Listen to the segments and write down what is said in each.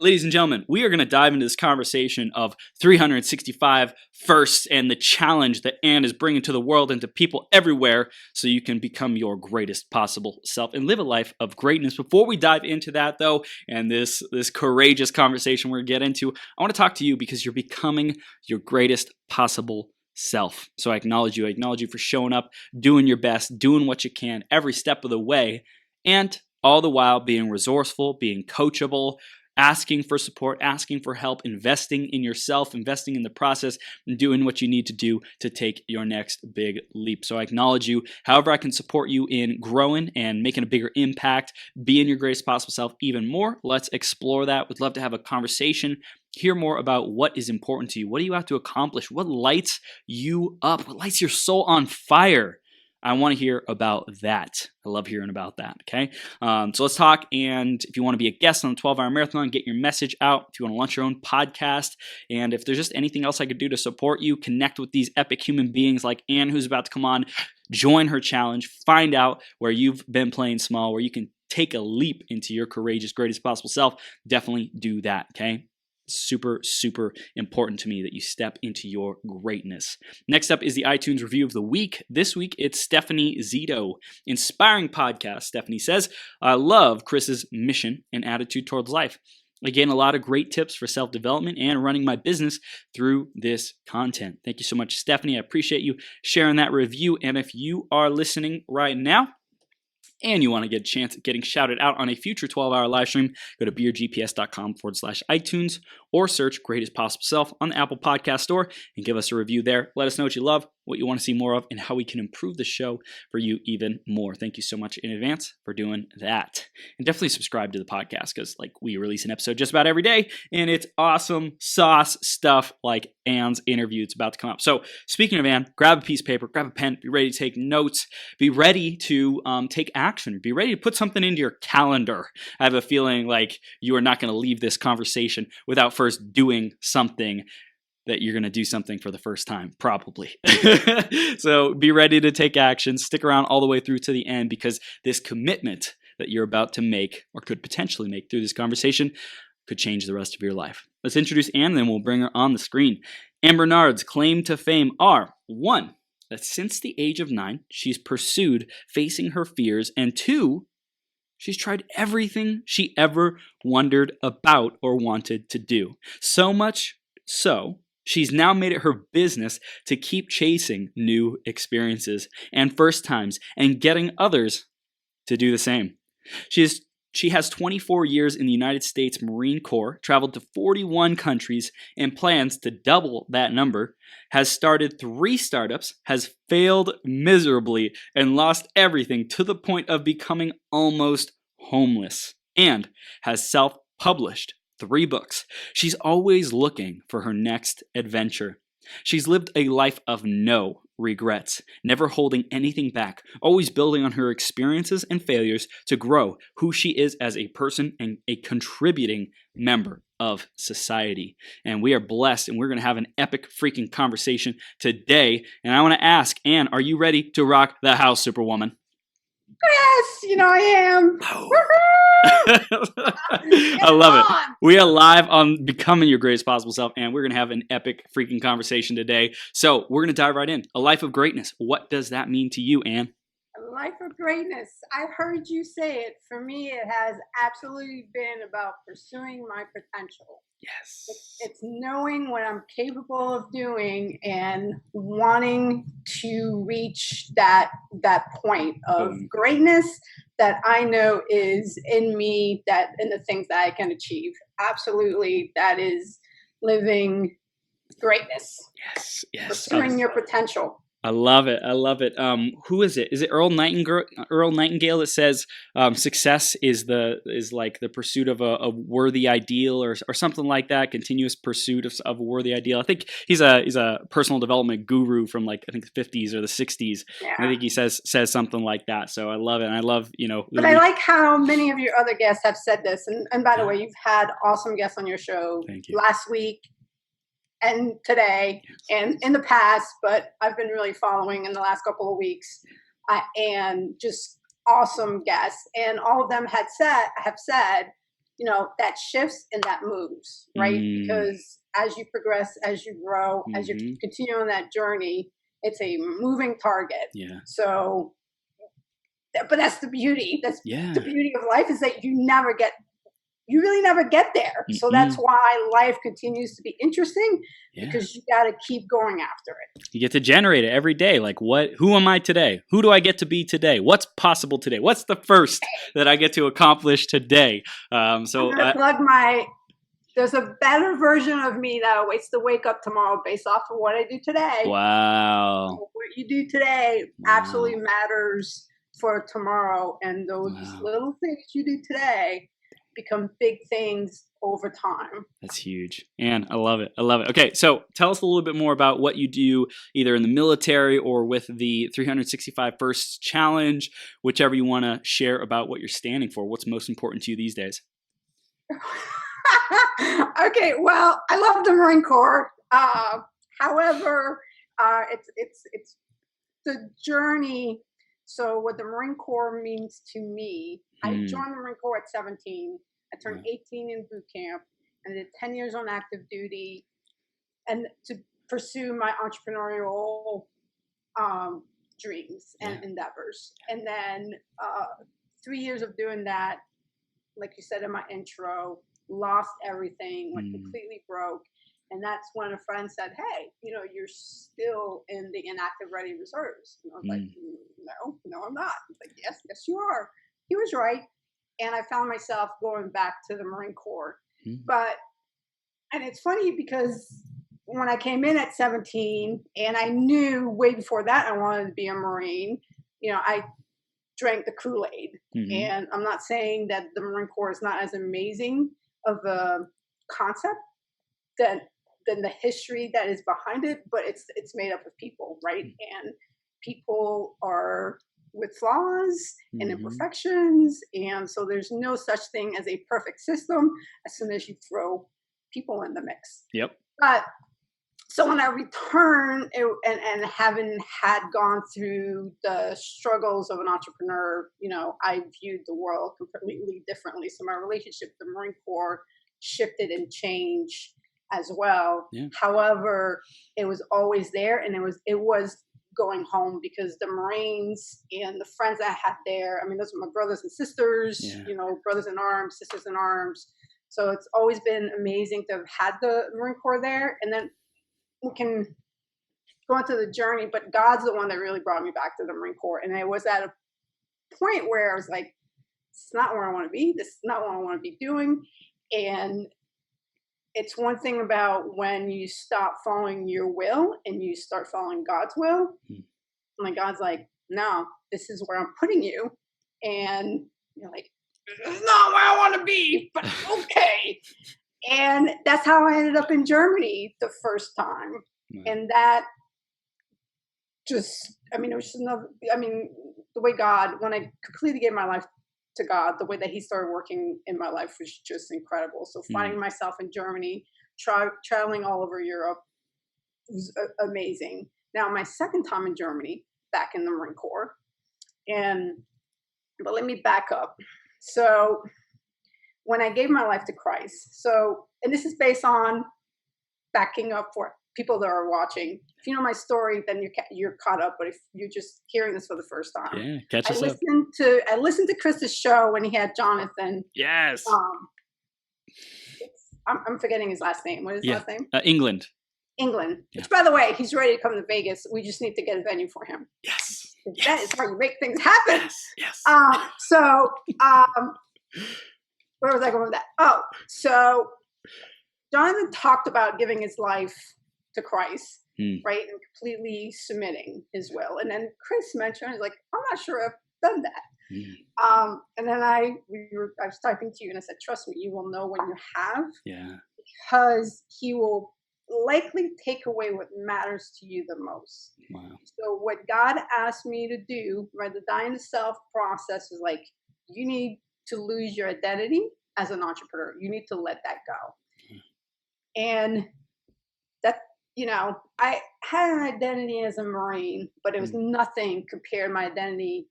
Ladies and gentlemen, we are going to dive into this conversation of 365 firsts and the challenge that Anne is bringing to the world and to people everywhere so you can become your greatest possible self and live a life of greatness. Before we dive into that, though, and this courageous conversation we're going to get into, I want to talk to you because you're becoming your greatest possible self. So I acknowledge you. I acknowledge you for showing up, doing your best, doing what you can every step of the way, and all the while being resourceful, being coachable, asking for support, asking for help, investing in yourself, investing in the process, and doing what you need to do to take your next big leap. So I acknowledge you. However I can support you in growing and making a bigger impact, being your greatest possible self even more, let's explore that. We'd love to have a conversation, hear more about what is important to you. What do you have to accomplish? What lights you up? What lights your soul on fire? I want to hear about that. I love hearing about that, okay? So let's talk, and if you want to be a guest on the 12-Hour Marathon, get your message out. If you want to launch your own podcast, and if there's just anything else I could do to support you, connect with these epic human beings like Anne, who's about to come on, join her challenge, find out where you've been playing small, where you can take a leap into your courageous, greatest possible self, definitely do that, okay? Super, super important to me that you step into your greatness. Next up is the iTunes review of the week. This week, it's Stephanie Zito. Inspiring podcast, Stephanie says, I love Chris's mission and attitude towards life. Again, a lot of great tips for self-development and running my business through this content. Thank you so much, Stephanie. I appreciate you sharing that review. And if you are listening right now, and you want to get a chance at getting shouted out on a future 12-hour live stream, go to beergps.com/iTunes or search Greatest Possible Self on the Apple Podcast Store and give us a review there. Let us know what you love, what you want to see more of, and how we can improve the show for you even more. Thank you so much in advance for doing that. And definitely subscribe to the podcast because we release an episode just about every day, and it's awesome sauce stuff like Anne's interview. It's about to come up. So speaking of Anne, grab a piece of paper, grab a pen, be ready to take notes, be ready to take action, be ready to put something into your calendar. I have a feeling like you are not going to leave this conversation without first doing something that you're going to do something for the first time, probably. So be ready to take action. Stick around all the way through to the end because this commitment that you're about to make or could potentially make through this conversation could change the rest of your life. Let's introduce Anne, then we'll bring her on the screen. Anne Bernard's claim to fame are 1, that since the age of 9, she's pursued facing her fears, and 2, she's tried everything she ever wondered about or wanted to do. So much so, she's now made it her business to keep chasing new experiences and first times and getting others to do the same. She has 24 years in the United States Marine Corps, traveled to 41 countries, and plans to double that number, has started 3 startups, has failed miserably, and lost everything to the point of becoming almost homeless, and has self-published 3 books. She's always looking for her next adventure. She's lived a life of no regrets, never holding anything back, always building on her experiences and failures to grow who she is as a person and a contributing member of society. And we are blessed, and we're going to have an epic freaking conversation today. And I want to ask, Anne, are you ready to rock the house, Superwoman? Yes, I am. I love it. We are live on Becoming Your Greatest Possible Self, and we're going to have an epic freaking conversation today. So we're going to dive right in. A life of greatness. What does that mean to you, Anne? A life of greatness. I've heard you say it. For me, it has absolutely been about pursuing my potential. Yes. It's knowing what I'm capable of doing and wanting to reach that point of greatness that I know is in me, that in the things that I can achieve. Absolutely, that is living greatness. Yes. Pursuing your potential. I love it. Who is it? Is it Earl Nightingale that says success is like the pursuit of a worthy ideal or something like that? Continuous pursuit of a worthy ideal. I think he's a personal development guru from I think the 50s or the 60s. Yeah. I think he says something like that. So I love it. And I love But I like how many of your other guests have said this. And by the way, you've had awesome guests on your show. Thank you. Last week and today and in the past, but I've been really following in the last couple of weeks, and just awesome guests. And all of them have said that shifts and that moves, right? Because as you progress, as you grow, as you continue on that journey, it's a moving target. Yeah. So, but that's the beauty. That's Yeah. the beauty of life, is that you really never get there. So that's why life continues to be interesting, because you got to keep going after it. You get to generate it every day. Like, who am I today? Who do I get to be today? What's possible today? What's the first that I get to accomplish today? So I'm gonna plug there's a better version of me that awaits to wake up tomorrow based off of what I do today. Wow. So what you do today absolutely matters for tomorrow. And those little things you do today become big things over time. That's huge. And I love it. I love it. Okay, so tell us a little bit more about what you do either in the military or with the 365 First Challenge, whichever you want to share about what you're standing for. What's most important to you these days? Okay, well, I love the Marine Corps. However, it's the journey. So what the Marine Corps means to me, I joined the Marine Corps at 17. I turned 18 in boot camp, and did 10 years on active duty, and to pursue my entrepreneurial dreams and endeavors. And then 3 years of doing that, like you said in my intro, lost everything, went completely broke. And that's when a friend said, hey, you're still in the inactive ready reserves. And I was like, no, I'm not. He's like, yes, you are. He was right. And I found myself going back to the Marine Corps. And it's funny because when I came in at 17, and I knew way before that I wanted to be a Marine, I drank the Kool-Aid. And I'm not saying that the Marine Corps is not as amazing of a concept than the history that is behind it, but it's made up of people, right? And people are with flaws and imperfections, and so there's no such thing as a perfect system as soon as you throw people in the mix. Yep. But so when I returned, and having had gone through the struggles of an entrepreneur, I viewed the world completely differently. So my relationship with the Marine Corps shifted and changed as well. However, it was always there, and it was going home, because the Marines and the friends I had there, those are my brothers and sisters, brothers in arms, sisters in arms. So it's always been amazing to have had the Marine Corps there. And then we can go into the journey, but God's the one that really brought me back to the Marine Corps. And I was at a point where I was like, it's not where I want to be. This is not what I want to be doing. And it's one thing about when you stop following your will and you start following God's will. And like, God's like, no, this is where I'm putting you. And you're like, this is not where I want to be, but okay. And that's how I ended up in Germany the first time. And that just, it was just another, the way God, when I completely gave my life to God, the way that he started working in my life was just incredible. So finding myself in Germany, traveling all over Europe was amazing. Now, my second time in Germany, back in the Marine Corps. But let me back up. So when I gave my life to Christ, and this is based on backing up for people that are watching. If you know my story, then you're caught up. But if you're just hearing this for the first time, catch us up. I listened to Chris's show when he had Jonathan. Yes. I'm forgetting his last name. What is his last name? England. England. Yeah. Which, by the way, he's ready to come to Vegas. We just need to get a venue for him. Yes. That is how you make things happen. Yes. Where was I going with that? Oh, so Jonathan talked about giving his life to Christ, right? And completely submitting his will. And then Chris mentioned, he's like, I'm not sure I've done that. And then I was typing to you and I said, trust me, you will know when you have. Yeah. Because he will likely take away what matters to you the most. Wow. So what God asked me to do, right, the dying to self process is like, you need to lose your identity as an entrepreneur. You need to let that go. And that, I had an identity as a Marine, but it was nothing compared to my identity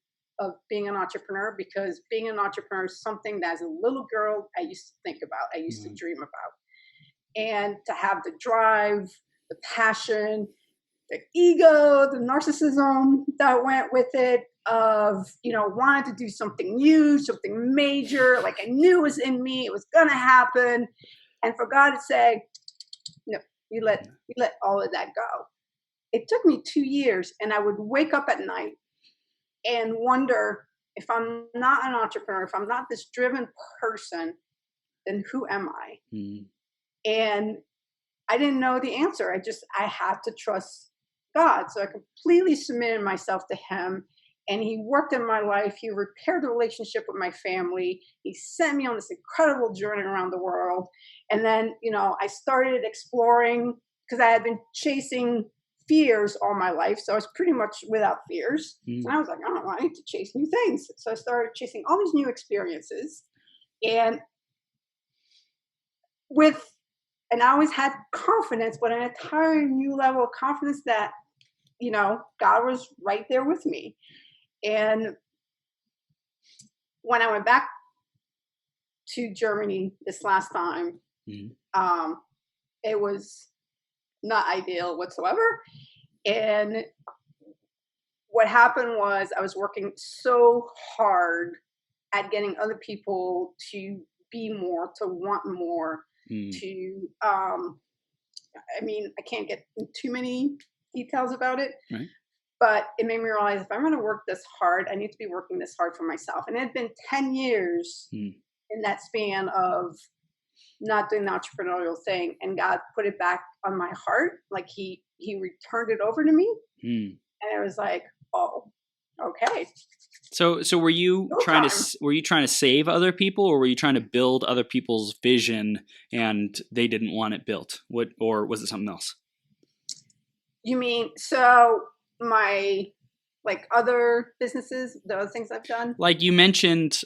being an entrepreneur, because being an entrepreneur is something that as a little girl I used to think about, I used to dream about. And to have the drive, the passion, the ego, the narcissism that went with it, of, wanted to do something new, something major, like I knew it was in me, it was gonna happen. And for God to say, no, you let all of that go. It took me 2 years, and I would wake up at night and wonder, if I'm not an entrepreneur, if I'm not this driven person, then who am I? And I didn't know the answer. I had to trust God. So I completely submitted myself to him, and he worked in my life. He repaired the relationship with my family. He sent me on this incredible journey around the world. And then, I started exploring, because I had been chasing fears all my life. So I was pretty much without fears. And I was like, oh, I need to chase new things. So I started chasing all these new experiences. And I always had confidence, but an entirely new level of confidence that, God was right there with me. And when I went back to Germany this last time, it was not ideal whatsoever. And what happened was, I was working so hard at getting other people to be more, to want more, to, I can't get too many details about it, right. But it made me realize, if I'm going to work this hard, I need to be working this hard for myself. And it had been 10 years in that span of not doing the entrepreneurial thing, and God put it back on my heart. Like he returned it over to me. And it was like, oh, okay. So were you trying to save other people, or were you trying to build other people's vision and they didn't want it built? Or was it something else? You mean, so my, other businesses, the other things I've done? Like you mentioned,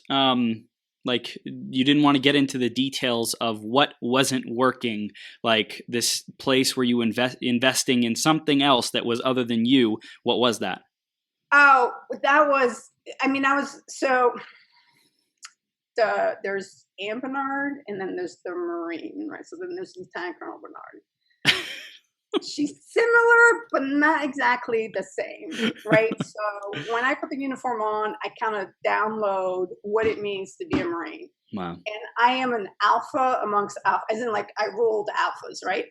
like you didn't want to get into the details of what wasn't working, like this place where you investing in something else that was other than you. What was that? Oh, so there's Anne Bernard, and then there's the Marine, right? So then there's Lieutenant Colonel Bernard. She's similar, but not exactly the same, right? So when I put the uniform on, I kind of download what it means to be a Marine. Wow. And I am an alpha amongst alpha, as in, I rule the alphas, right?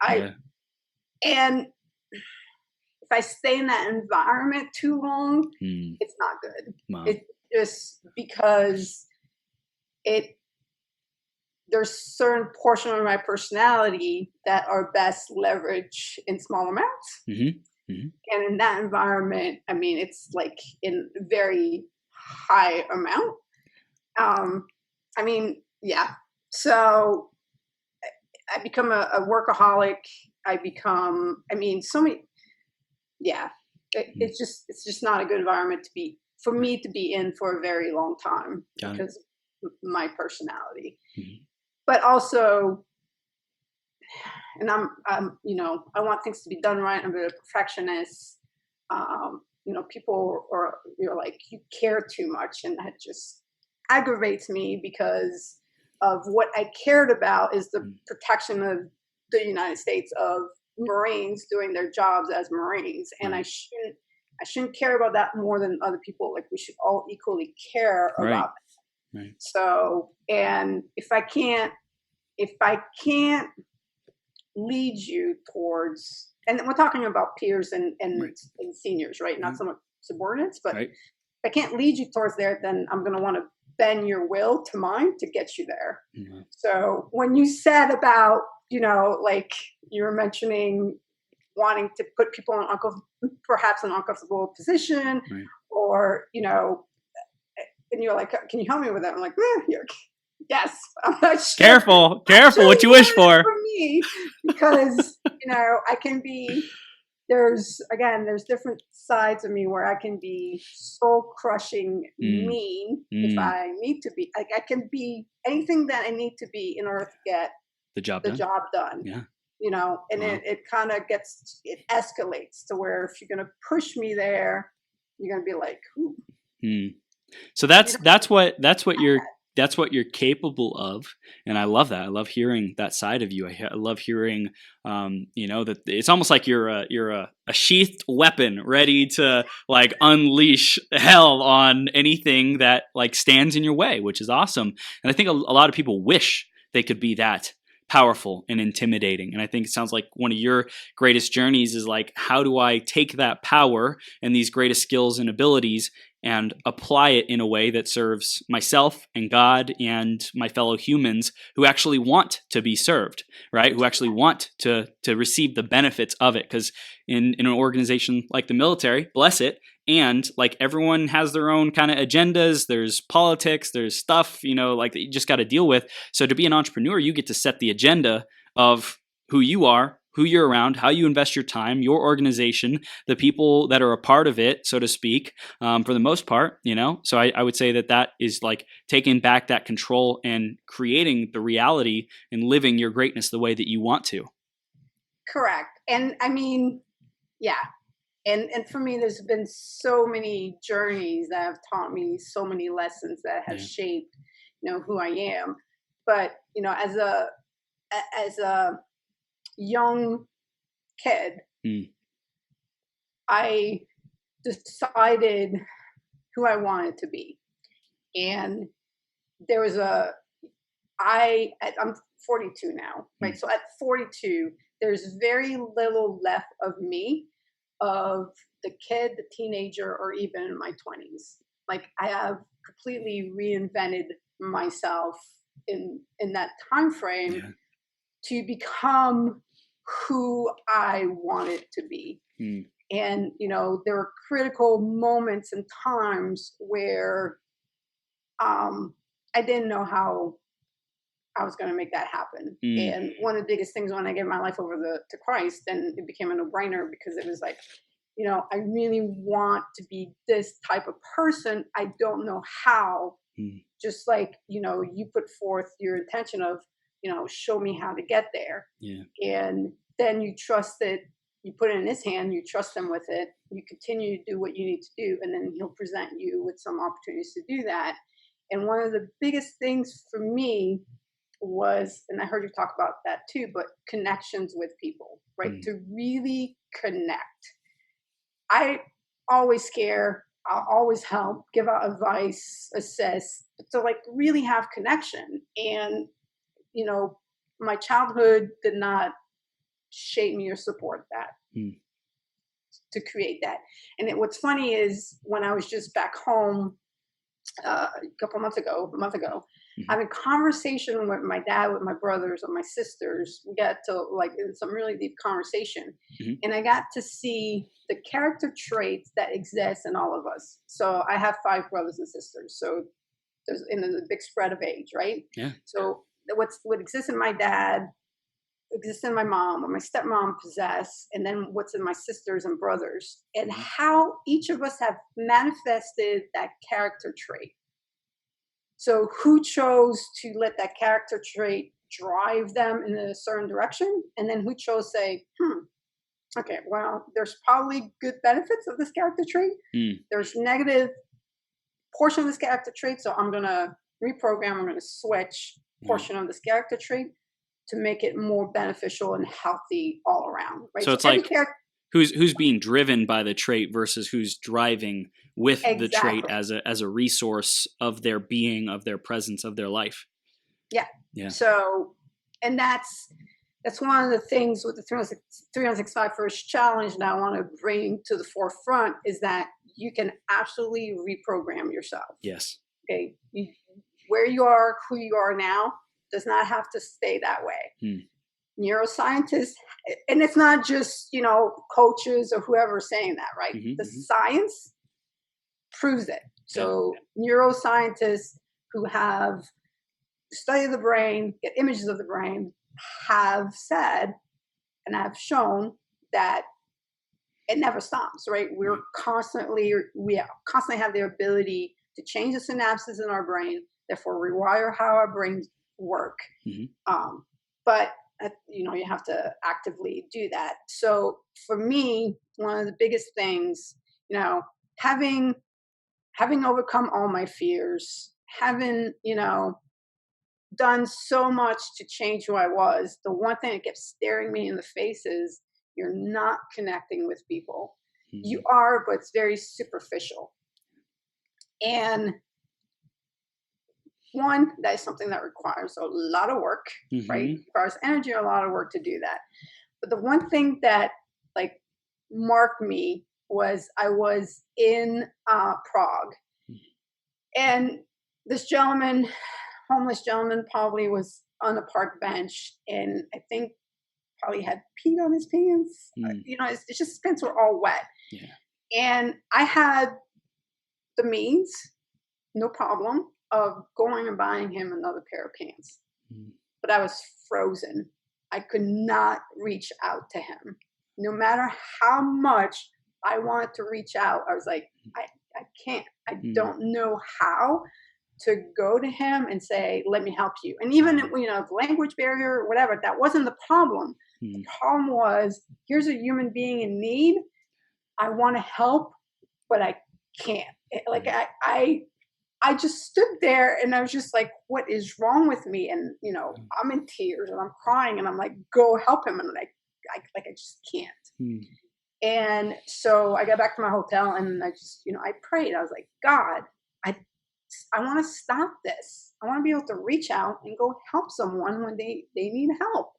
And if I stay in that environment too long, it's not good. Wow. It's just because there's certain portions of my personality that are best leveraged in small amounts. And in that environment, it's like in very high amount. So I become a workaholic. It's just not a good environment for me to be in for a very long time because of my personality. But also, and I want things to be done right. I'm a perfectionist. People you're like, you care too much, and that just aggravates me, because of what I cared about is the protection of the United States, of Marines doing their jobs as Marines, and I shouldn't care about that more than other people. Like, we should all equally care about it. Right. So, and if I can't lead you towards, and we're talking about peers and seniors, right? Not so much subordinates, but if I can't lead you towards there, then I'm going to want to bend your will to mine to get you there. So when you said about, like you were mentioning wanting to put people in perhaps an uncomfortable position, or, and you're like, can you help me with that? I'm like, yes. I'm not sure. Careful what you wish for. For me, because, I can be, there's different sides of me where I can be soul crushing mean if I need to be. Like, I can be anything that I need to be in order to get the job done. Yeah. And it kind of it escalates to where if you're going to push me there, you're going to be like, ooh. So that's what you're capable of, and I love that. I love hearing that side of you. I love hearing, that it's almost like you're a sheathed weapon, ready to like unleash hell on anything that like stands in your way, which is awesome. And I think a lot of people wish they could be that powerful and intimidating. And I think it sounds like one of your greatest journeys is like, how do I take that power and these greatest skills and abilities and apply it in a way that serves myself and God and my fellow humans who actually want to be served, right? Who actually want to receive the benefits of it. Because in an organization like the military, bless it, and like everyone has their own kind of agendas. There's politics, there's stuff, like that you just got to deal with. So to be an entrepreneur, you get to set the agenda of who you are, who you're around, how you invest your time, your organization, the people that are a part of it, so to speak, for the most part, So I would say that is like taking back that control and creating the reality and living your greatness the way that you want to. Correct. And I mean, yeah. And for me, there's been so many journeys that have taught me so many lessons that have shaped, who I am. But, as a young kid, I decided who I wanted to be. And there was I'm 42 now, right? So at 42, there's very little left of me, of the kid, the teenager, or even in my 20s. Like I have completely reinvented myself in that time frame to become who I wanted to be. And there were critical moments and times where I didn't know how I was going to make that happen. And one of the biggest things when I gave my life over to Christ, then it became a no-brainer, because it was like, I really want to be this type of person. I don't know how. Just like, you put forth your intention of, show me how to get there. And then you trust it. You put it in his hand, you trust him with it. You continue to do what you need to do. And then he'll present you with some opportunities to do that. And one of the biggest things for me was, and I heard you talk about that too, but connections with people, right? To really connect. I always scare, I'll always help, give out advice, assist, to like really have connection. And, my childhood did not shape me or support that, to create that. And what's funny is when I was just back home a month ago, having conversation with my dad, with my brothers, or my sisters, we got to like in some really deep conversation, and I got to see the character traits that exist in all of us. So I have 5 brothers and sisters, so there's in the big spread of age, right? So what exists in my dad exists in my mom, or my stepmom possess, and then what's in my sisters and brothers, and how each of us have manifested that character trait. So who chose to let that character trait drive them in a certain direction, and then who chose to say, okay, well, there's probably good benefits of this character trait. There's negative portion of this character trait, so I'm going to reprogram, I'm going to switch portion of this character trait to make it more beneficial and healthy all around, right? So it's like who's being driven by the trait versus who's driving with the trait as a resource of their being, of their presence, of their life. Yeah. So, and that's one of the things with the 365 First Challenge that I want to bring to the forefront, is that you can absolutely reprogram yourself. Yes. Okay. Where you are, who you are now, does not have to stay that way. Neuroscientists, and it's not just, coaches or whoever saying that, right? The science proves it. So neuroscientists who have studied the brain, get images of the brain, have said and have shown that it never stops, right? We constantly have the ability to change the synapses in our brain, therefore rewire how our brains work. But you have to actively do that. So for me, one of the biggest things, having having overcome all my fears, having, done so much to change who I was, the one thing that kept staring me in the face is you're not connecting with people. You are, but it's very superficial. And one, that is something that requires a lot of work, right? It requires energy, a lot of work to do that. But the one thing that like marked me was I was in Prague, and this gentleman, homeless gentleman, probably was on a park bench, and I think probably had peed on his pants. It's just his pants were all wet. Yeah. And I had the means, no problem, of going and buying him another pair of pants. But I was frozen. I could not reach out to him. No matter how much I wanted to reach out, I was like, I can't. I don't know how to go to him and say, let me help you. And even, the language barrier or whatever, that wasn't the problem. The problem was, here's a human being in need. I want to help, but I can't. Like I just stood there and I was just like, what is wrong with me? And, I'm in tears and I'm crying and I'm like, go help him. And I just can't. And so I got back to my hotel and I just, I prayed. I was like, God, I want to stop this. I want to be able to reach out and go help someone when they need help.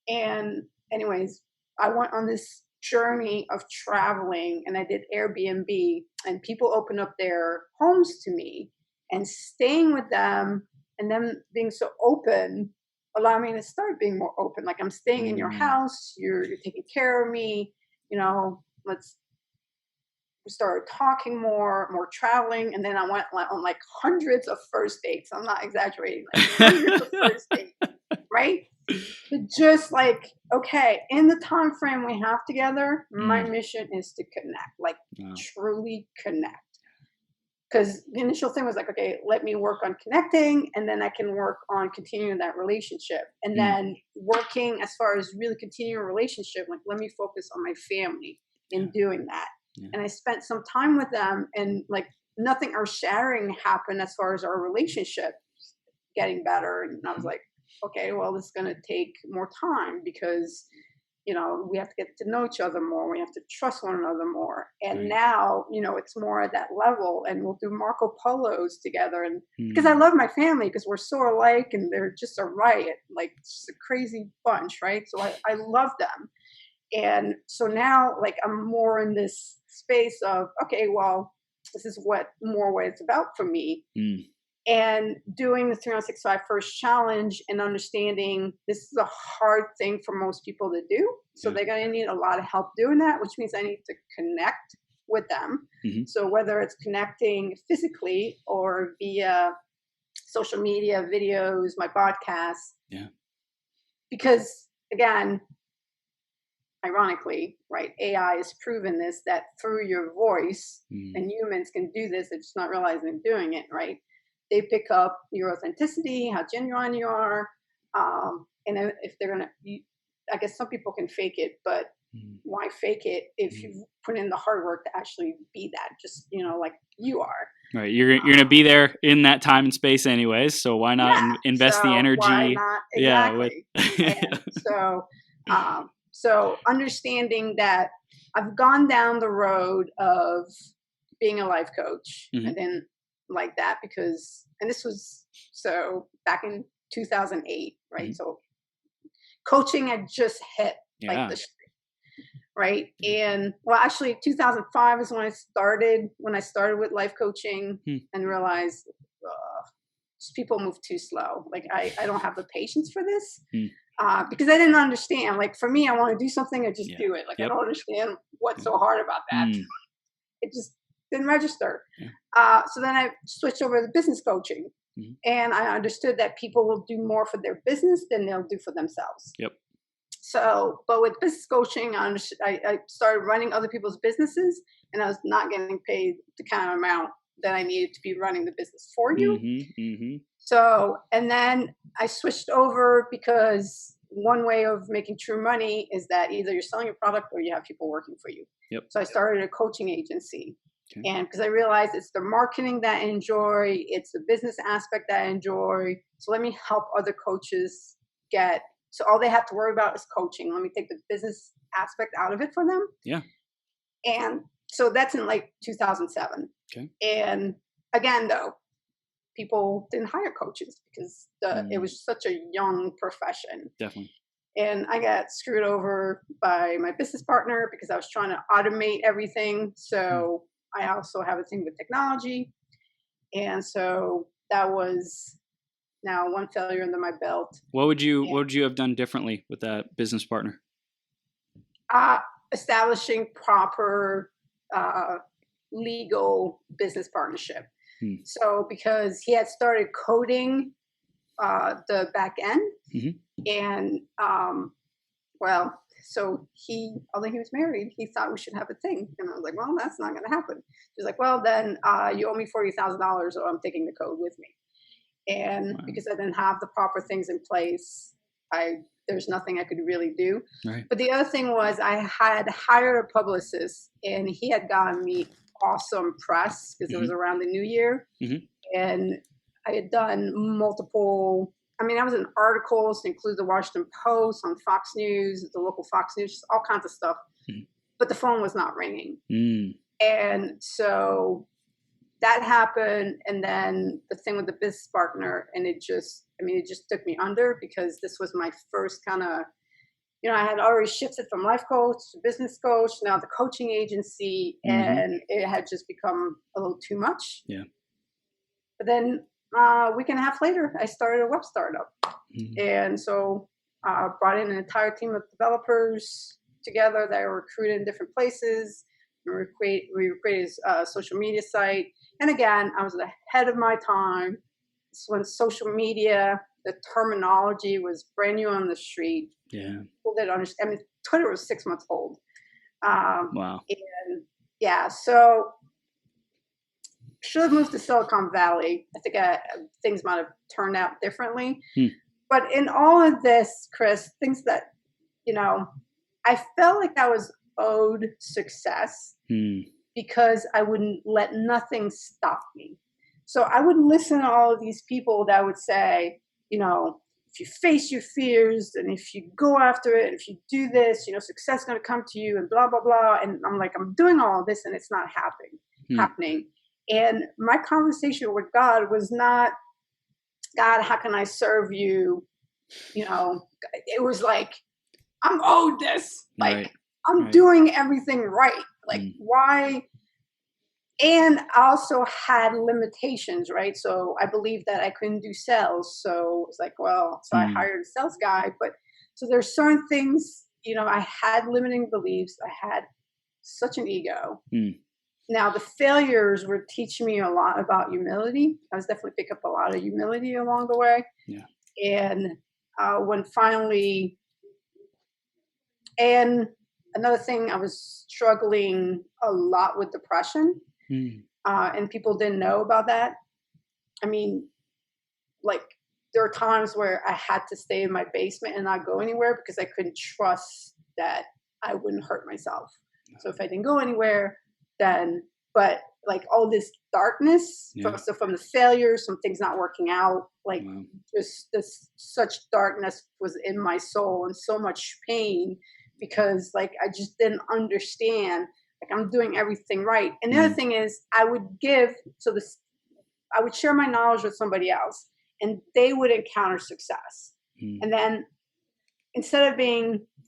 And anyways, I went on this journey of traveling and I did Airbnb, and people opened up their homes to me, and staying with them and them being so open allowed me to start being more open. Like, I'm staying in your house, you're taking care of me, we started talking more traveling, and then I went on like hundreds of first dates. I'm not exaggerating, like hundreds of first dates, right? But just like, okay, in the time frame we have together, my mission is to connect, like truly connect. Because the initial thing was like, okay, let me work on connecting, and then I can work on continuing that relationship. And then working as far as really continuing a relationship, like, let me focus on my family in doing that. Yeah. And I spent some time with them, and like nothing earth-shattering happened as far as our relationship getting better. And I was like, okay, well, this is going to take more time because, we have to get to know each other more. We have to trust one another more. And now, it's more at that level, and we'll do Marco Polos together. And because I love my family, because we're so alike and they're just a riot, like just a crazy bunch, right? So I love them. And so now, like, I'm more in this space of, okay, well, this is what it's about for me. And doing the 365 First Challenge and understanding this is a hard thing for most people to do. So they're going to need a lot of help doing that, which means I need to connect with them. So whether it's connecting physically or via social media, videos, my podcasts. Yeah. Because, again, ironically, right, AI has proven this, that through your voice, and humans can do this, they're just not realizing they're doing it, right? They pick up your authenticity, how genuine you are, and if they're gonna, I guess some people can fake it, but why fake it if you put in the hard work to actually be that? Just like you are. Right, you're gonna be there in that time and space anyways, so why not invest the energy? Why not? Exactly. Yeah. So understanding that I've gone down the road of being a life coach. I didn't like that because, and this was so back in 2008, right? So coaching had just hit like the street, right? And well, actually 2005 is when I started with life coaching and realized people move too slow. Like I don't have the patience for this. Because I didn't understand. Like for me, I want to do something, I just do it. Like I don't understand what's so hard about that. It just didn't register. So then I switched over to business coaching, and I understood that people will do more for their business than they'll do for themselves. So, but with business coaching, I started running other people's businesses, and I was not getting paid the kind of amount that I needed to be running the business for you. So, and then I switched over because one way of making true money is that either you're selling a product or you have people working for you. So I started a coaching agency. Okay. And because I realized it's the marketing that I enjoy, it's the business aspect that I enjoy. So let me help other coaches so all they have to worry about is coaching. Let me take the business aspect out of it for them. Yeah. And so that's in like 2007. Okay. And again, though, people didn't hire coaches because it was such a young profession. Definitely. And I got screwed over by my business partner because I was trying to automate everything. So I also have a thing with technology. And so that was now one failure under my belt. What would you have done differently with that business partner? Establishing proper legal business partnership. So because he had started coding the back end, and so although he was married, he thought we should have a thing, and I was like, well, that's not going to happen. He's like, well, then you owe me $40,000, or I'm taking the code with me. And because I didn't have the proper things in place, there's nothing I could really do. Right. But the other thing was I had hired a publicist, and he had gotten me awesome press because it was around the new year. And I had done multiple, I was in articles that include the Washington Post, on Fox News, the local Fox News, all kinds of stuff. But the phone was not ringing. And so that happened. And then the thing with the business partner, and it just took me under, because this was my first kind of, I had already shifted from life coach to business coach, now the coaching agency, and it had just become a little too much. Yeah. But then a week and a half later, I started a web startup. And so brought in an entire team of developers together that were recruited in different places. We created a social media site. And again, I was ahead of my time. This when social media, the terminology was brand new on the street. Yeah. People didn't understand. Twitter was 6 months old. Wow. And yeah, so should have moved to Silicon Valley. I think things might have turned out differently. But in all of this, Chris, things that, I felt like I was owed success because I wouldn't let nothing stop me. So I would listen to all of these people that would say, if you face your fears and if you go after it, and if you do this, success is going to come to you, and blah, blah, blah. And I'm like, I'm doing all of this and it's not happening. And my conversation with God was not, God, how can I serve you? It was like, I'm owed this. Like, I'm doing everything right. Like, why? And I also had limitations, right? So I believed that I couldn't do sales. So it's like, so I hired a sales guy. But so there's certain things, I had limiting beliefs. I had such an ego. Now, the failures were teaching me a lot about humility. I was definitely picking up a lot of humility along the way. Yeah. And when finally, and another thing, I was struggling a lot with depression. And people didn't know about that. There are times where I had to stay in my basement and not go anywhere because I couldn't trust that I wouldn't hurt myself. So if I didn't go anywhere, but all this darkness, so from the failures, some things not working out, just this such darkness was in my soul, and so much pain because I just didn't understand. I'm doing everything right. And the other thing is I would share my knowledge with somebody else and they would encounter success. And then instead of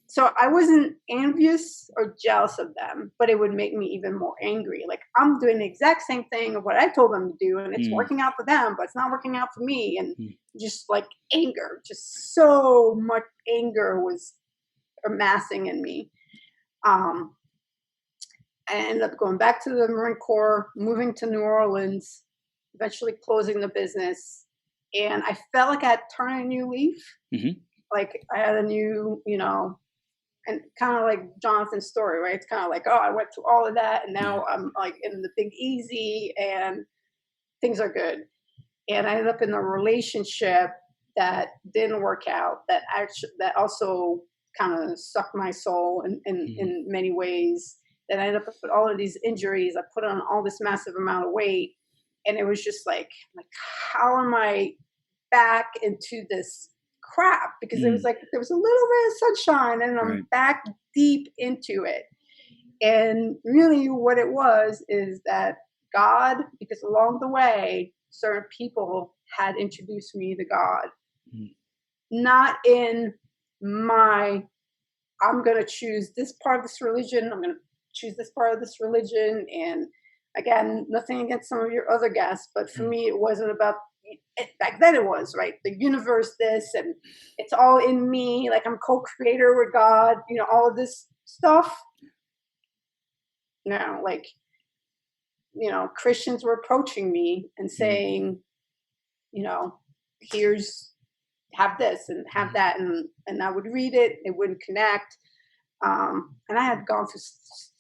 so I wasn't envious or jealous of them, but it would make me even more angry. I'm doing the exact same thing of what I told them to do, and it's working out for them, but it's not working out for me. And just anger, just so much anger was amassing in me. I ended up going back to the Marine Corps, moving to New Orleans, eventually closing the business. And I felt like I had turned a new leaf. I had a new, and kind of like Jonathan's story, right? It's kind of like, I went through all of that, and now I'm in the big easy, and things are good. And I ended up in a relationship that didn't work out, that also kind of sucked my soul in many ways. Then I ended up with all of these injuries. I put on all this massive amount of weight, and it was just like how am I back into this crap? Because it was like there was a little bit of sunshine, and I'm back deep into it. And really, what it was is that God, because along the way, certain people had introduced me to God, not in my, I'm going to choose this part of this religion, I'm going to choose this part of this religion. And again, nothing against some of your other guests, but for me, it wasn't about it. Back then it was, right? The universe, this, and it's all in me, like I'm co-creator with God, all of this stuff. No, like, Christians were approaching me and saying, here's, have this and have that. And I would read it, it wouldn't connect. And I had gone through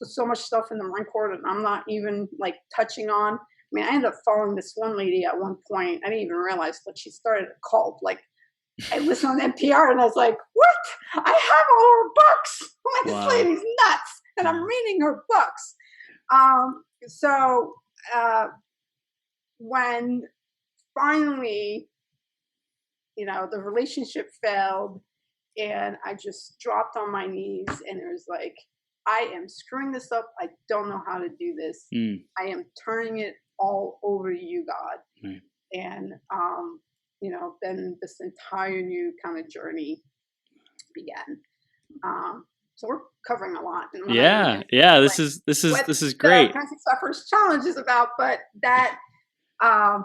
so much stuff in the Marine Corps that I'm not even like touching on. I mean, I ended up following this one lady at one point. I didn't even realize that she started a cult. Like, I listened on NPR and I was like, what? I have all her books. I'm like, this lady's nuts. And I'm reading her books. So when finally, the relationship failed and I just dropped on my knees and it was like, I am screwing this up. I don't know how to do this. I am turning it all over to you, God. And, then this entire new kind of journey began. So we're covering a lot. Yeah. This is great. Francis Suffer's challenge is about, but that, I've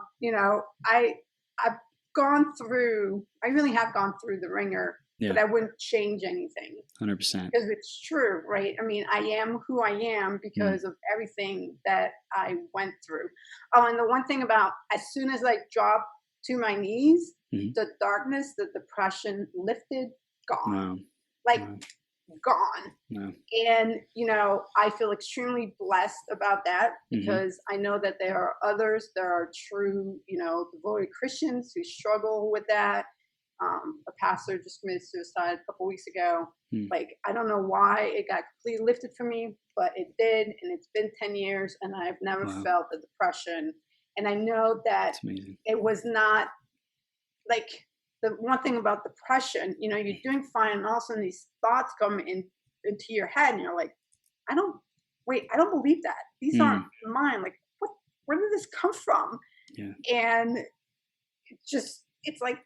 gone through. I really have gone through the ringer, but I wouldn't change anything. 100%. Because it's true, right? I mean, I am who I am because of everything that I went through. Oh, and the one thing about as soon as I dropped to my knees, the darkness, the depression lifted, gone. Gone. And I feel extremely blessed about that because I know that there are others, there are true devoted Christians who struggle with that. A pastor just committed suicide a couple weeks ago. Like, I don't know why it got completely lifted for me, but it did, and it's been 10 years and I've never felt the depression. And I know that it was not like the one thing about depression, you're doing fine, and all of a sudden these thoughts come into your head, and you're like, I don't believe that. These aren't mine. Like, where did this come from? And it's like,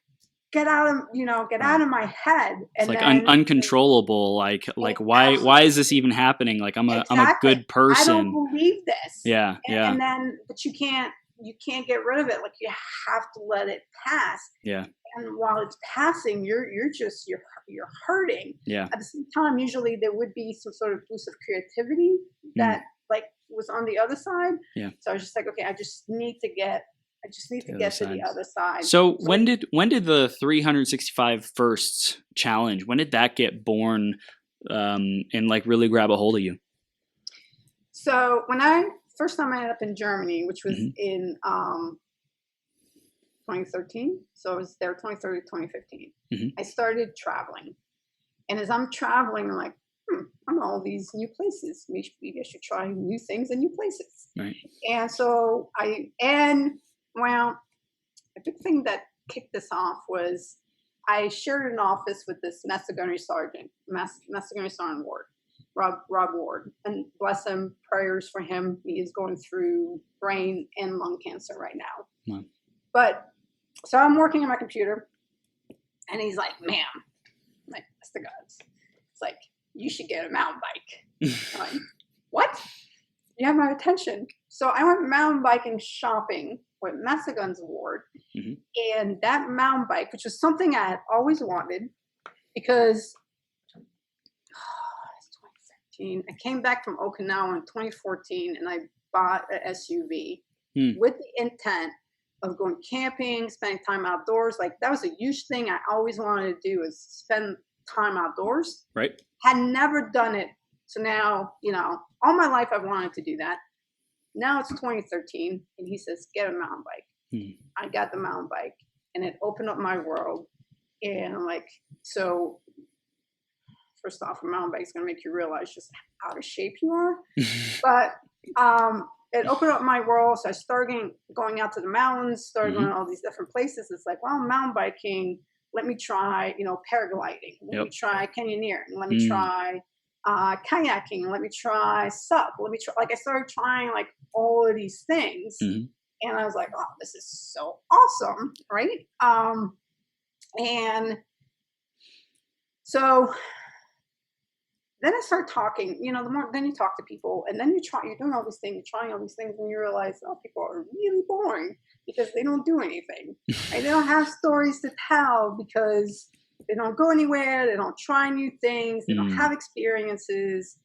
get out of my head. And it's like uncontrollable. Like why is this even happening? Like I'm a good person. I don't believe this. And then, but you can't get rid of it. Like, you have to let it pass. And while it's passing, you're hurting. At the same time, usually there would be some sort of boost of creativity that like was on the other side. So I was just like, okay, I just need to get to the other side. So when did the 365 firsts challenge? When did that get born and like really grab a hold of you? So first time I ended up in Germany, which was in 2013. So I was there 2013 to 2015. I started traveling. And as I'm traveling, I'm like, I'm all these new places. Maybe I should try new things and new places. And so a big thing that kicked this off was I shared an office with this Master Gunnery Sergeant Ward, Rob Ward, and bless him, prayers for him. He is going through brain and lung cancer right now. But so I'm working on my computer, and he's like, "Ma'am," I'm like, "That's the gods." It's like, "You should get a mountain bike." I'm like, "What?" You have my attention. So I went mountain biking shopping with Massagons Award, and that mountain bike, which was something I had always wanted, because it's 2013. I came back from Okinawa in 2014, and I bought an SUV with the intent of going camping, spending time outdoors. Like, that was a huge thing I always wanted to do, is spend time outdoors. Had never done it. So now, all my life I've wanted to do that. Now it's 2013, and he says, get a mountain bike. I got the mountain bike, and it opened up my world. And I'm like, so first off, a mountain bike is going to make you realize just how out of shape you are. But it opened up my world. So I started going out to the mountains, started going to all these different places. It's like, well, mountain biking, let me try, paragliding. Let me try canyoneering. Let me try kayaking. Let me try SUP. I started trying like all of these things. And I was like, oh, this is so awesome, right? And so then I start talking, the more, then you talk to people, and then you're doing all these things, you're trying all these things, and you realize, oh, people are really boring because they don't do anything. Right? They don't have stories to tell because they don't go anywhere, they don't try new things, they don't have experiences.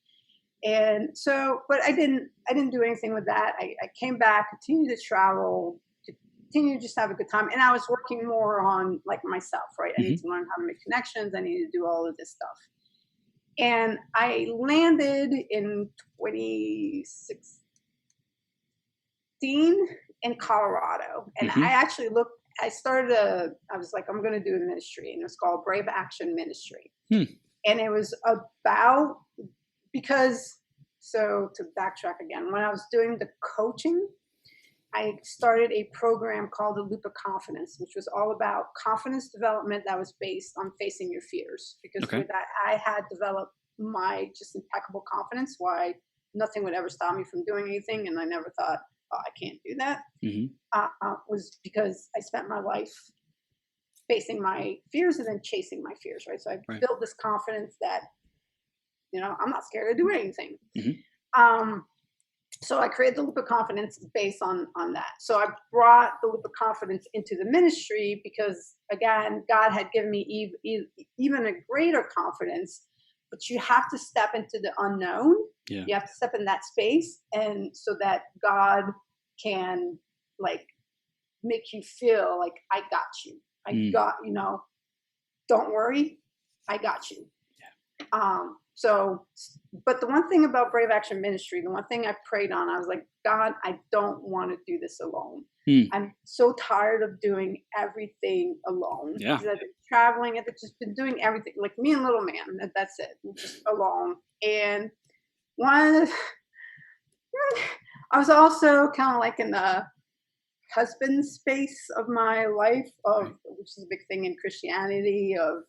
And so, but I didn't do anything with that. I came back, continued to travel, continue to just have a good time. And I was working more on like myself, right? I need to learn how to make connections. I need to do all of this stuff. And I landed in 2016 in Colorado. And I actually I was like, I'm going to do a ministry, and it was called Brave Action Ministry. And it was about, so to backtrack again, when I was doing the coaching, I started a program called the Loop of Confidence, which was all about confidence development that was based on facing your fears. Because with that, I had developed my just impeccable confidence, why nothing would ever stop me from doing anything. And I never thought, oh, I can't do that. Was because I spent my life facing my fears and then chasing my fears, right? So I built this confidence that, I'm not scared to do anything. So I created the Loop of Confidence based on that. So I brought the Loop of Confidence into the ministry because, again, God had given me even a greater confidence, but you have to step into the unknown. Yeah. You have to step in that space, and so that God can like make you feel like, I got you. I got, don't worry, I got you. Yeah. So, but the one thing about Brave Action Ministry, the one thing I prayed on, I was like, God, I don't want to do this alone. I'm so tired of doing everything alone. Yeah. I've been traveling, I've just been doing everything, like me and little man, that's it, just alone. And I was also kind of like in the husband space of my life, which is a big thing in Christianity, of,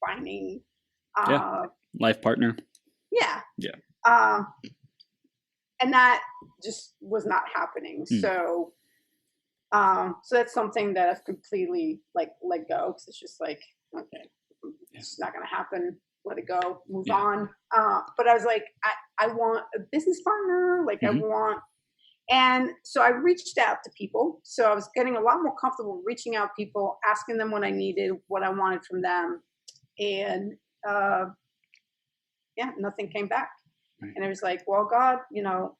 finding life partner. Yeah. And that just was not happening. So that's something that I've completely like let go, because it's just like, okay, it's not going to happen. Let it go, move on. But I was like, I want a business partner. Like and so I reached out to people. So I was getting a lot more comfortable reaching out to people, asking them what I needed, what I wanted from them. And nothing came back. Right. And I was like, well, God,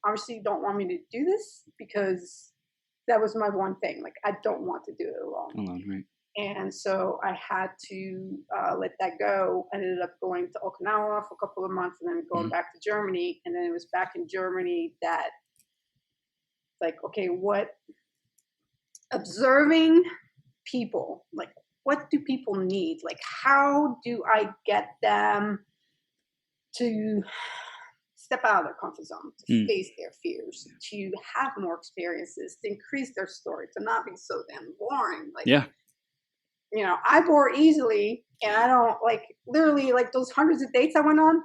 obviously you don't want me to do this, because that was my one thing. Like, I don't want to do it alone. Right. And so I had to let that go. I ended up going to Okinawa for a couple of months, and then going back to Germany. And then it was back in Germany that, like, okay, observing people, like, what do people need? Like, how do I get them to step out of their comfort zone, to face their fears, to have more experiences, to increase their story, to not be so damn boring. Like, I bore easily, and I don't, like, literally, like, those hundreds of dates I went on,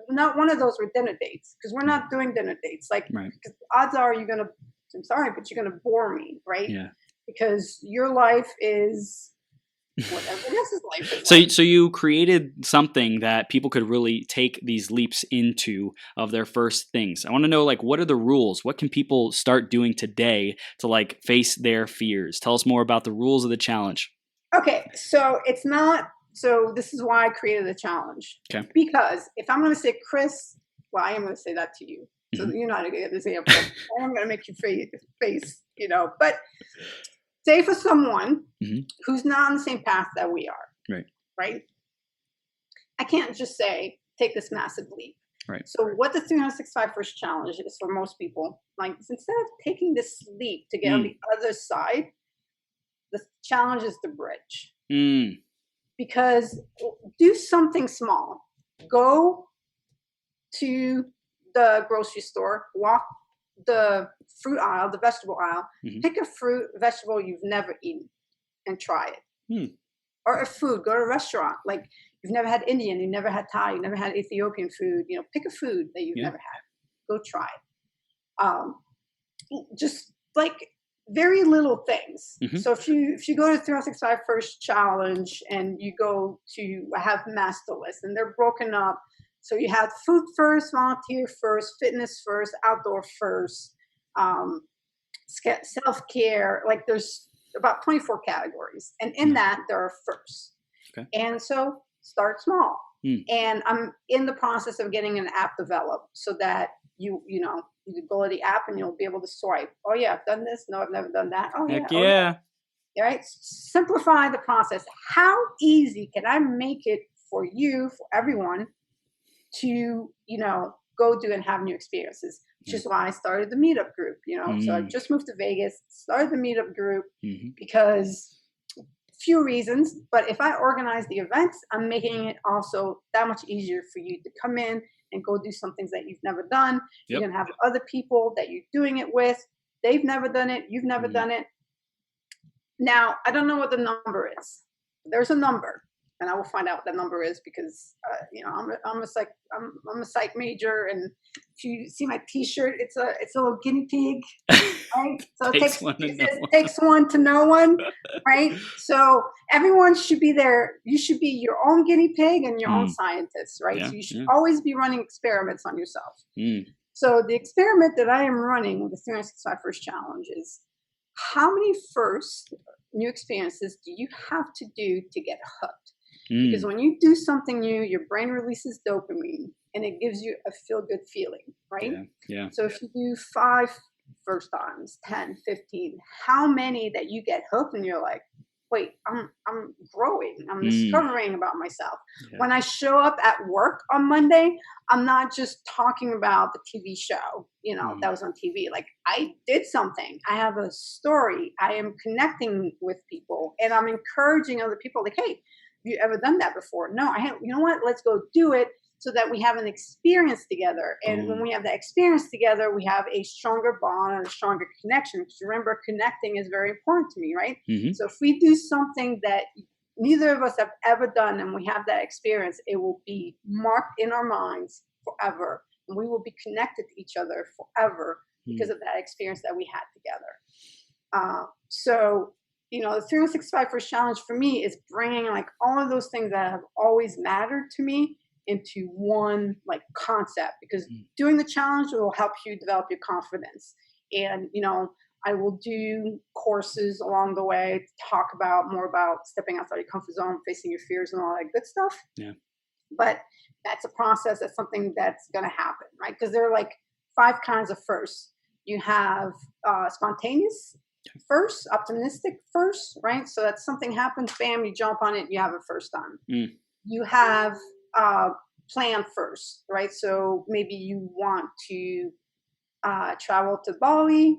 not one of those were dinner dates, because we're not doing dinner dates. Like, because odds are I'm sorry, but you're gonna bore me, right? Yeah. Because your life is whatever else's life is. So you created something that people could really take these leaps into, of their first things. I want to know, like, what are the rules? What can people start doing today to, like, face their fears? Tell us more about the rules of the challenge. Okay, so this is why I created the challenge. Okay. Because if I'm going to say, Chris, well, I am going to say that to you. So you're not going to get this example. I'm going to make you face, but say for someone who's not on the same path that we are, right? I can't just say, take this massive leap. Right. So what the 365 First Challenge is for most people, like, instead of taking this leap to get on the other side, the challenge is the bridge. Because do something small. go to the grocery store, walk the fruit aisle, the vegetable aisle, pick a fruit, vegetable you've never eaten and try it. Or a food, go to a restaurant. Like you've never had Indian, you've never had Thai, you've never had Ethiopian food, pick a food that you've never had. Go try it. Just like very little things. So if you go to 365 First Challenge and you go to have master lists and they're broken up. So you have food first, volunteer first, fitness first, outdoor first, self-care. Like there's about 24 categories. And in that there are firsts. Okay. And so start small. And I'm in the process of getting an app developed so that you go to the app and you'll be able to swipe. Oh yeah, I've done this. No, I've never done that. Oh Heck yeah. Yeah. All right. Simplify the process. How easy can I make it for you, for everyone, to go do and have new experiences? Which is why I started the meetup group. So I just moved to Vegas, started the meetup group because few reasons, but if I organize the events, I'm making it also that much easier for you to come in and go do some things that you've never done. You're going to have other people that you're doing it with. They've never done it. You've never done it. Now, I don't know what the number is. There's a number, and I will find out what that number is because, I'm a psych major, and if you see my T-shirt, it's a little guinea pig, right? So it takes one to know one, right? So everyone should be there. You should be your own guinea pig and your own scientist, right? So you should always be running experiments on yourself. So the experiment that I am running with the 365 First Challenge is how many first new experiences do you have to do to get hooked? Because when you do something new, your brain releases dopamine and it gives you a feel-good feeling, right? Yeah. So if you do 5 first times, 10, 15, how many that you get hooked and you're like, wait, I'm growing, I'm discovering about myself. When I show up at work on Monday, I'm not just talking about the TV show, that was on TV. Like I did something. I have a story. I am connecting with people and I'm encouraging other people like, hey, have you ever done that before? No, I haven't. You know what? Let's go do it so that we have an experience together. And when we have that experience together, we have a stronger bond and a stronger connection. Because remember, connecting is very important to me, right? So if we do something that neither of us have ever done and we have that experience, it will be marked in our minds forever. And we will be connected to each other forever because of that experience that we had together. So the 365 First Challenge for me is bringing like all of those things that have always mattered to me into one like concept, because doing the challenge will help you develop your confidence. And, I will do courses along the way to talk more about stepping outside your comfort zone, facing your fears and all that good stuff. Yeah. But that's a process. That's something that's going to happen, right? Because there are like 5 kinds of firsts. You have spontaneous first, optimistic first, right? So that something happens, bam, you jump on it, you have it first time. You have plan first, right? So maybe you want to travel to Bali,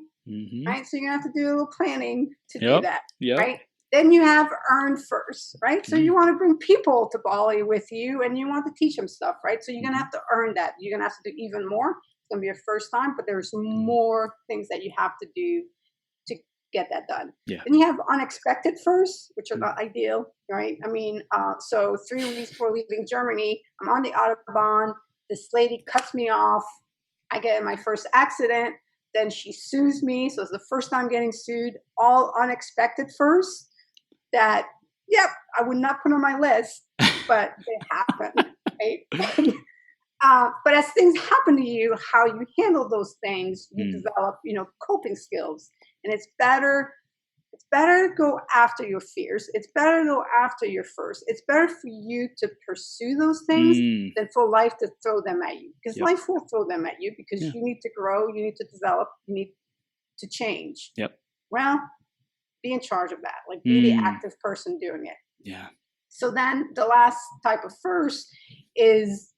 right? So you're gonna have to do a little planning to do that, right? Then you have earn first, right? So you want to bring people to Bali with you and you want to teach them stuff, right? So you're gonna have to earn that. You're gonna have to do even more. It's gonna be your first time, but there's more things that you have to do to get that done. Then you have unexpected first, which are not ideal, right? I mean, so 3 weeks before leaving Germany, I'm on the Autobahn. This lady cuts me off. I get in my first accident. Then she sues me. So it's the first time getting sued. All unexpected first that, I would not put on my list, but they happen, right? But as things happen to you, how you handle those things, you develop, coping skills. And it's better to go after your fears. It's better to go after your first. It's better for you to pursue those things than for life to throw them at you. Because life will throw them at you because you need to grow, you need to develop, you need to change. Well, be in charge of that. Like be the active person doing it. Yeah. So then the last type of first is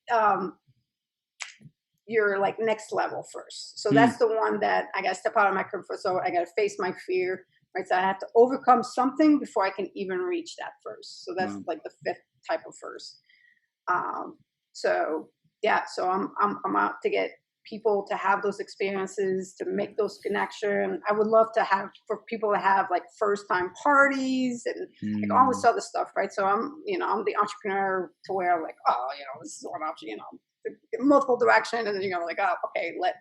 your like next level first. So that's the one that I got to step out of my comfort zone. I got to face my fear, right? So I have to overcome something before I can even reach that first. So that's like the 5th type of first. So yeah, so I'm out to get people to have those experiences, to make those connections. I would love to have for people to have like first time parties and like all this other stuff, right? So I'm the entrepreneur to where I'm like, oh, this is one option, multiple direction, and then like, oh, okay, let's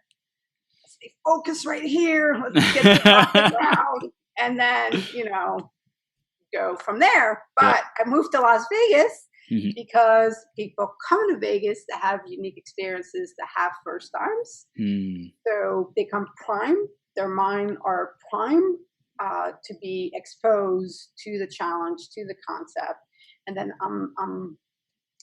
stay focused right here. Let's get this off the ground, and then go from there. But I moved to Las Vegas because people come to Vegas to have unique experiences, to have first times. So they come prime. Their mind are prime to be exposed to the challenge, to the concept. And then I'm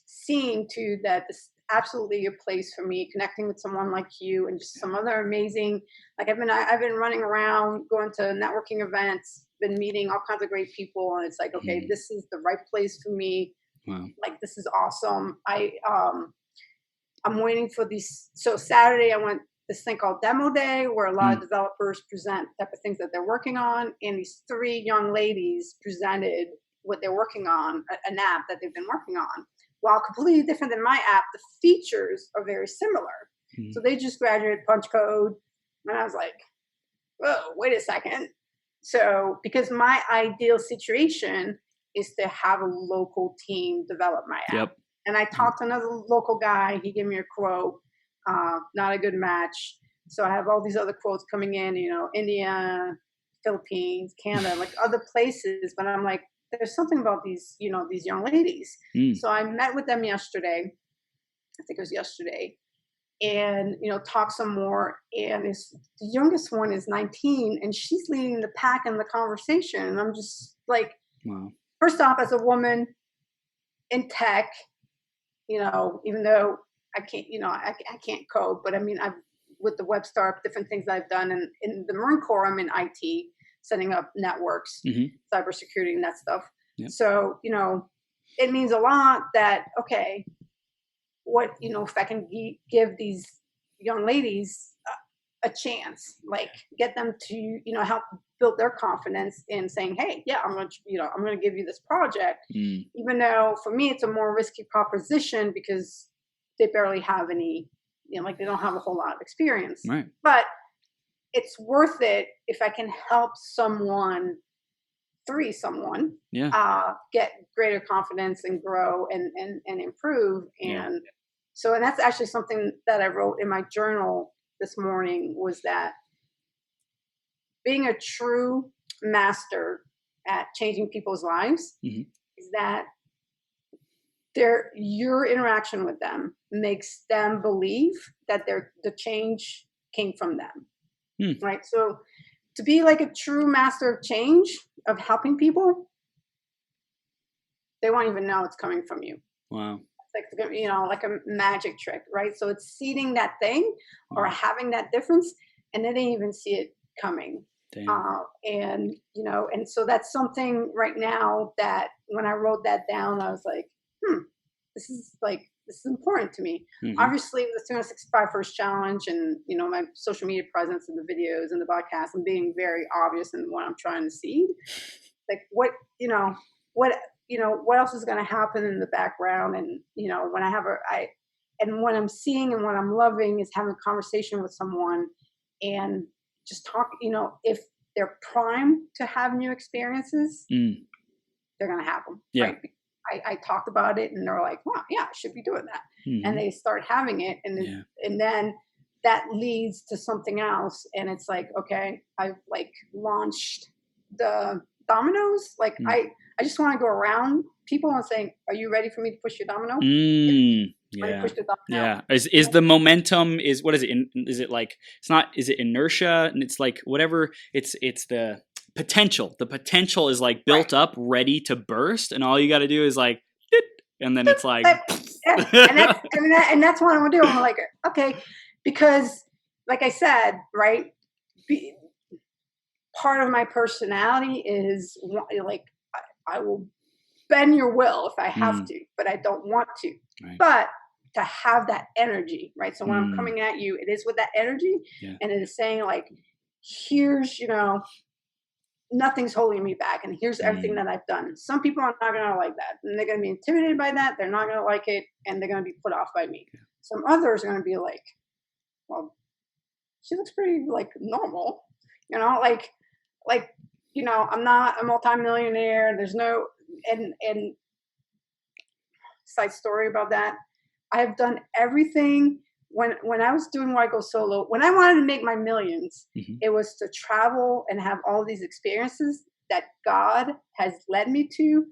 seeing too that this is absolutely a place for me, connecting with someone like you and just some other amazing, like I've been running around, going to networking events, been meeting all kinds of great people, and it's like, okay, this is the right place for me. Wow. Like, this is awesome. I'm waiting for these. So Saturday I went this thing called Demo Day, where a lot of developers present type of things that they're working on, and these 3 young ladies presented what they're working on, an app that they've been working on. While completely different than my app, the features are very similar. So they just graduated punch code, and I was like, whoa, wait a second. So because my ideal situation is to have a local team develop my app. Yep. And I talked to another local guy. He gave me a quote, not a good match. So I have all these other quotes coming in, India, Philippines, Canada, like other places. But I'm like, there's something about these, these young ladies. So I met with them yesterday. I think it was yesterday. And, talk some more. And the youngest one is 19, and she's leading the pack in the conversation. And I'm just like, wow. First off, as a woman in tech, even though I can't, I can't code, but I mean, with the web startup, different things I've done. And in the Marine Corps, I'm in IT, setting up networks, cybersecurity, and that stuff. Yep. So, it means a lot that, okay, what, if I can give these young ladies a chance, like get them to, help build their confidence in saying, hey, yeah, I'm going to give you this project, even though for me, it's a more risky proposition because they barely have any, like they don't have a whole lot of experience, right? But it's worth it if I can help someone get greater confidence and grow and improve. And so, and that's actually something that I wrote in my journal this morning, was that being a true master at changing people's lives is that your interaction with them makes them believe that the change came from them. Right? So to be like a true master of change, of helping people, they won't even know it's coming from you. Wow. It's like, like a magic trick, right? So it's seeding that thing or having that difference, and they didn't even see it coming. And so that's something right now that when I wrote that down, I was like, this is important to me. Obviously, the 365 First Challenge and, my social media presence and the videos and the podcast, and being very obvious in what I'm trying to see. Like what else is going to happen in the background? And, and what I'm seeing and what I'm loving is having a conversation with someone and just talk, if they're primed to have new experiences, they're going to have them. Yeah. Right? I talked about it and they're like, wow, yeah, I should be doing that. And they start having it. And then that leads to something else. And it's like, okay, I've launched the dominoes. I just want to go around people and saying, are you ready for me to push your domino? Yeah. Push the domino. Yeah. Is the momentum what is it? Is it like, it's not, is it inertia? And it's like whatever, it's the potential. The potential is like built up, ready to burst. And all you got to do is like, and then it's like, and that's what I'm going to do. I'm like, okay, because like I said, right. Part of my personality is like, I will bend your will if I have to, but I don't want to. Right. But to have that energy, right? So when I'm coming at you, it is with that energy, and it is saying like, here's, nothing's holding me back, and here's everything that I've done. Some people are not going to like that, and they're going to be intimidated by that. They're not going to like it, and they're going to be put off by me. Some others are going to be like, well, she looks pretty like normal, like, I'm not a multimillionaire. There's no, and side story about that. I have done everything. When I was doing Why Go Solo, when I wanted to make my millions, it was to travel and have all these experiences that God has led me to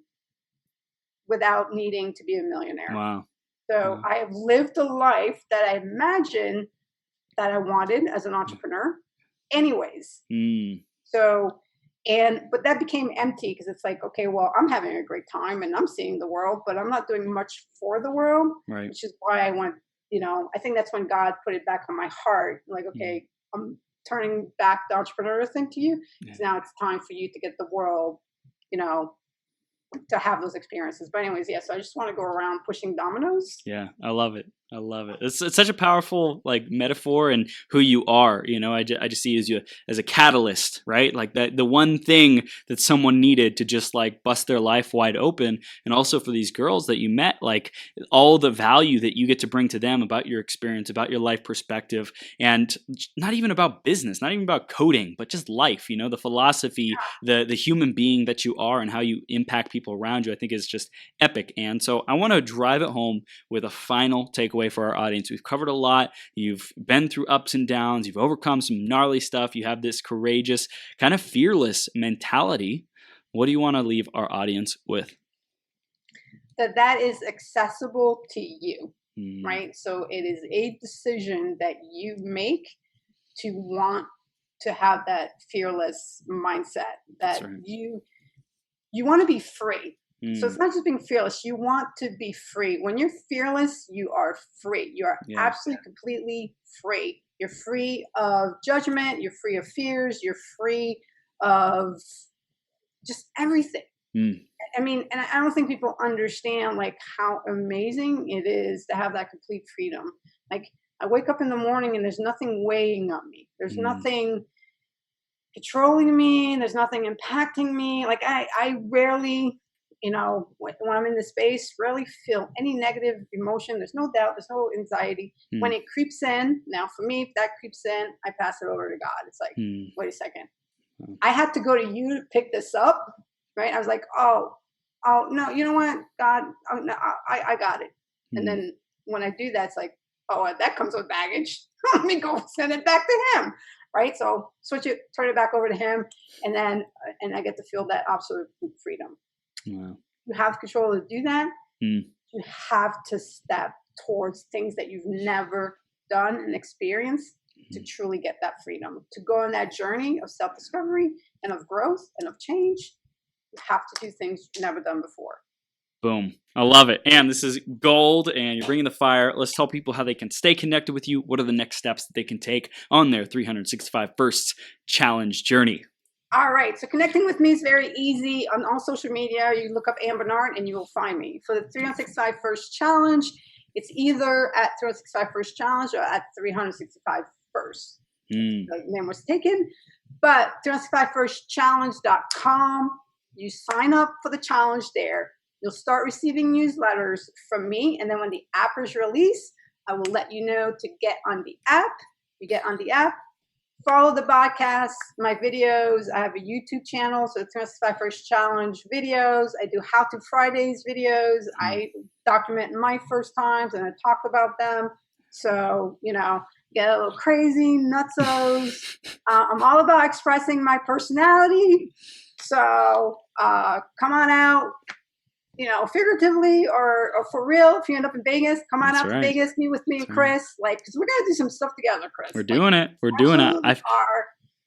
without needing to be a millionaire. Wow. So I have lived a life that I imagined that I wanted as an entrepreneur anyways. So, but that became empty because it's like, okay, well, I'm having a great time and I'm seeing the world, but I'm not doing much for the world, which is why I went, I think that's when God put it back on my heart. Like, okay, I'm turning back the entrepreneur thing to you because now it's time for you to get the world, to have those experiences. But anyways, so I just want to go around pushing dominoes. Yeah, I love it. I love it. It's such a powerful like metaphor and who you are. I just see you as a catalyst, right? Like that, the one thing that someone needed to just like bust their life wide open. And also for these girls that you met, like all the value that you get to bring to them about your experience, about your life perspective, and not even about business, not even about coding, but just life, the philosophy, the human being that you are and how you impact people around you, I think is just epic. And so I want to drive it home with a final takeaway for our audience. We've covered a lot. You've been through ups and downs. You've overcome some gnarly stuff. You have this courageous, kind of fearless mentality. What do you want to leave our audience with? That is accessible to you, right? So it is a decision that you make to want to have that fearless mindset that you want to be free. So it's not just being fearless. You want to be free. When you're fearless, you are free. You are absolutely, completely free. You're free of judgment. You're free of fears. You're free of just everything. I mean, and I don't think people understand like how amazing it is to have that complete freedom. Like I wake up in the morning and there's nothing weighing on me. There's nothing controlling me. There's nothing impacting me. Like I rarely, when I'm in this space, rarely feel any negative emotion. There's no doubt. There's no anxiety. When it creeps in, now for me, if that creeps in, I pass it over to God. It's like, wait a second. I had to go to you to pick this up, right? I was like, oh, no, you know what, God, no, I got it. And then when I do that, it's like, oh, that comes with baggage. Let me go send it back to him, right? So switch it, turn it back over to him, and then I get to feel that absolute freedom. Wow. You have control to do that. You have to step towards things that you've never done and experienced to truly get that freedom, to go on that journey of self-discovery and of growth and of change. You have to do things you've never done before. Boom. I love it. And this is gold, and you're bringing the fire. Let's tell people how they can stay connected with you. What are the next steps that they can take on their 365 Firsts Challenge journey? All right. So connecting with me is very easy. On all social media, you look up Ann Bernard and you will find me. For the 365 First Challenge, it's either at 365 First Challenge or at 365 First. The name was taken. But 365firstchallenge.com, you sign up for the challenge there. You'll start receiving newsletters from me. And then when the app is released, I will let you know to get on the app. You get on the app. Follow the podcast, my videos. I have a YouTube channel, so 365 First Challenge videos. I do How to Fridays videos. I document my first times and I talk about them. So, get a little crazy, nutsos. I'm all about expressing my personality. So come on out, figuratively or for real. If you end up in Vegas, come on out to Vegas, meet with me and Chris. Because we're gonna do some stuff together, Chris. We're doing it. We're doing it.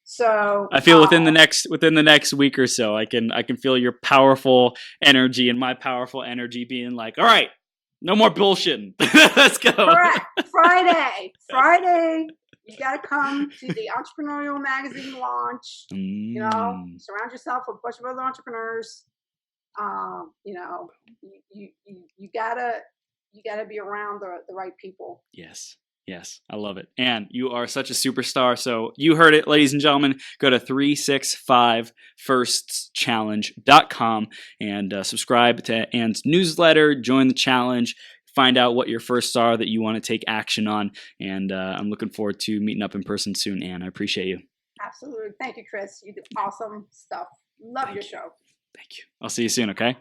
So I feel within the next week or so, I can feel your powerful energy and my powerful energy being like, all right, no more bullshitting. Let's go. Correct. Friday, you got to come to the Entrepreneurial Magazine launch. Surround yourself with a bunch of other entrepreneurs. You gotta be around the right people. Yes. Yes, I love it. And you are such a superstar. So you heard it, ladies and gentlemen. Go to 365firstschallenge.com and subscribe to Anne's newsletter, join the challenge, find out what your firsts are that you want to take action on. And I'm looking forward to meeting up in person soon, Anne. I appreciate you. Absolutely. Thank you, Chris. You do awesome stuff. Love your show. Thank you. I'll see you soon, okay?